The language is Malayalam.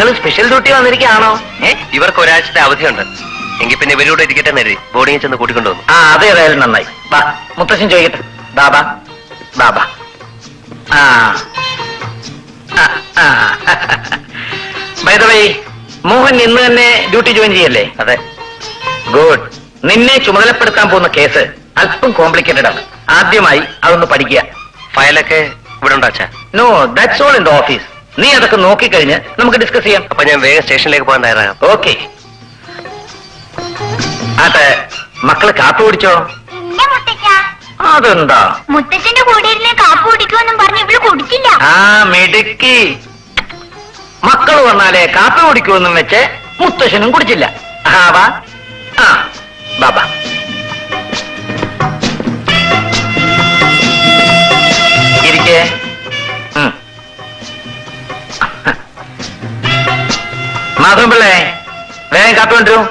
നിങ്ങൾ സ്പെഷ്യൽ ഡ്യൂട്ടി വന്നിരിക്കുകയാണോ? ഇവർക്ക് ഒരാഴ്ചത്തെ അവധിയുണ്ട്. എങ്കിൽ പിന്നെ ഇവരോട് ഇരിക്കട്ടെ നേരി ബോർഡിങ്ങിൽ ചെന്ന് കൂട്ടിക്കൊണ്ടുവന്നു. അത് ഏതായാലും നന്നായി. ബാ മുത്തശ്ശൻ ചോദിക്കട്ടെ. ബാബാ ബാബാ. ബൈ ദ വേ, മോഹൻ ഇന്ന് തന്നെ ഡ്യൂട്ടി ജോയിൻ ചെയ്യല്ലേ? അതെ. ഗുഡ്. നിന്നെ ചുമതലപ്പെടുത്താൻ പോകുന്ന കേസ് അല്പം കോംപ്ലിക്കേറ്റഡ് ആണ്. ആദ്യമായി അതൊന്ന് പഠിക്കുക. ഫയലൊക്കെ ഇവിടെ ഉണ്ടോ അച്ഛാ? No, that's all in the office. നീ അതൊക്കെ നോക്കിക്കഴിഞ്ഞ് നമുക്ക് ഡിസ്കസ് ചെയ്യാം. അപ്പൊ ഞാൻ വേഗം സ്റ്റേഷനിലേക്ക് പോകാൻ തയ്യാറാകാം. ഓക്കെ. ആട്ടെ, മക്കള് കാപ്പി കുടിച്ചോ? അതെന്താ? മുത്തച്ഛന്റെ കൂടെ ഇരുന്ന് കാപ്പി കുടിക്കുമെന്നും പറഞ്ഞ് ഇവള് കുടിച്ചില്ല. മിടുക്കി. മക്കള് വന്നാലേ കാപ്പി കുടിക്കുമെന്നും വെച്ച് മുത്തശ്ശനും കുടിച്ചില്ല. വാ. ബാബാ. ഇരിക്കേ. മാധവൻ പിള്ളേ, വേഗം കാപ്പി കൊണ്ടുവരൂ.